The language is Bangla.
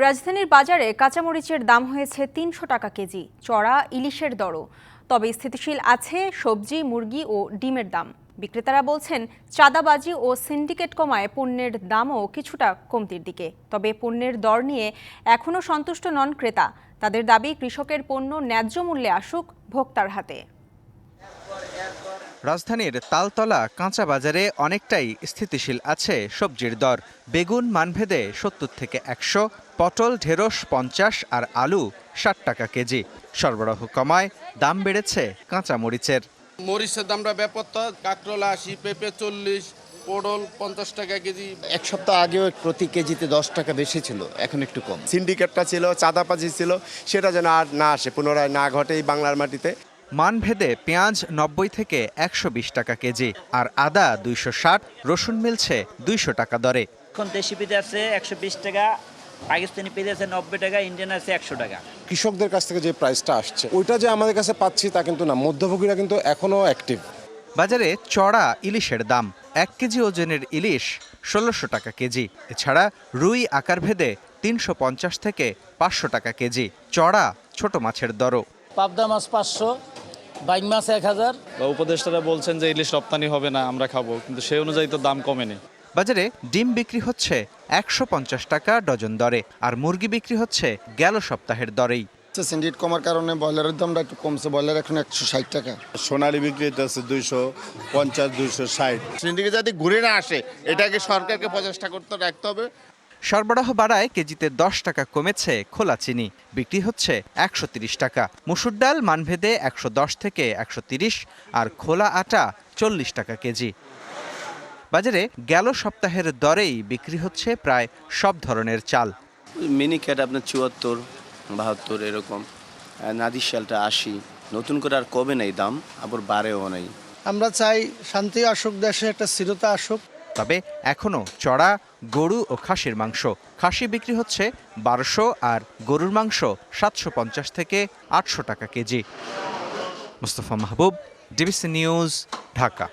রাজধানীর বাজারে কাঁচামরিচের দাম হয়েছে ৩০০ টাকা কেজি, চড়া ইলিশের দরও। তবে স্থিতিশীল আছে সবজি, মুরগি ও ডিমের দাম। বিক্রেতারা বলছেন, চাঁদাবাজি ও সিন্ডিকেট কমায় পণ্যের দামও কিছুটা কমতির দিকে। তবে পণ্যের দর নিয়ে এখনও সন্তুষ্ট নন ক্রেতা। তাদের দাবি, কৃষকের পণ্য ন্যায্য মূল্যে আসুক ভোক্তার হাতে। রাজধানীর তালতলা কাঁচা বাজারে অনেকটাই স্থিতিশীল আছে সবজির দর। বেগুন মানভেদে ৭০ থেকে ১০০, পটল ঢেঁড়স ৫০ আর আলু ৬০ টাকা কেজি। সরবরাহ কমায় দাম বেড়েছে কাঁচা মরিচের। মরিচের দামটা ব্যাপারটা, কাঁকরোল ৮০, পেঁপে ৪০, পটল ৫০ টাকা কেজি। এক সপ্তাহ আগেও প্রতি কেজিতে ১০ টাকা বেশি ছিল, এখন একটু কম। সিন্ডিকেটটা ছিল, চাঁদাবাজি ছিল, সেটা যেন আর না আসে, পুনরায় না ঘটে এই বাংলার মাটিতে। মানভেদে পেঁয়াজ ৯০ থেকে ১২০ টাকা কেজি আর আদা ২৬০, রসুন মিলছে ২০০ টাকা দরে। এখন দেশি পেঁয়াজ আছে ১২০ টাকা, পাকিস্তানি পেঁয়াজ আছে ৯০ টাকা, ইন্ডিয়ান আছে ১০০ টাকা। কৃষকদের কাছ থেকে যে প্রাইসটা আসছে ওইটা যে আমাদের কাছে পাচ্ছি তা কিন্তু না, মধ্যভোগীরা কিন্তু এখনো অ্যাক্টিভ। বাজারে চড়া ইলিশের দাম, ১ কেজি ওজনের ইলিশ ১৬০০ টাকা কেজি। এছাড়া রুই আকারভেদে ৩৫০ থেকে ৫০০ টাকা কেজি। চড়া ছোট মাছের দরও। পাবদা মাছ ৫০০, বাইং মাছ ১০০০। উপদেষ্টারা বলছেন যে ইলিশ রপ্তানি হবে না, আমরা খাবো, কিন্তু সেই অনুযায়ী তো দাম কমেনি। বাজারে ডিম বিক্রি হচ্ছে ১৫০ টাকা ডজন দরে, আর মুরগি বিক্রি হচ্ছে গেল সপ্তাহের দরেই। সিন্ডিকেট কমার কারণে ব্রয়লারের দামটা একটু কমছে, ব্রয়লার এখন ১৬০ টাকা। সোনালী বিক্রি হচ্ছে ২৫০, ২৬০। সিন্ডিকেট যদি ঘুরে না আসে, এটাকে সরকারকে প্রচেষ্টা করতে রাখতে হবে। সরবরাহ বাড়ায় কেজিতে ১০ টাকা কমেছে খোলা চিনি, বিক্রি হচ্ছে ১৩০ টাকা। মসুর ডাল মানভেদে ১১০ থেকে ১৩০ আর খোলা আটা ৪০ টাকা কেজি। বাজারে গেল সপ্তাহের দরেই বিক্রি হচ্ছে প্রায় সব ধরনের চাল। মিনি ক্যাট আপনার ৭৪, ৭২ এরকম, নাদির শালটা ৮০। নতুন করে আর কমে নেই দাম, আবার বাড়েও নেই। আমরা চাই শান্তি আসুক, দেশে একটা স্থিরতা আসুক। তবে এখনও চড়া গরু ও খাসির মাংস। খাসি বিক্রি হচ্ছে ১২০০ আর গরুর মাংস ৭৫০ থেকে ৮০০ টাকা কেজি। মুস্তফা মাহবুব, ডিবিসি নিউজ, ঢাকা।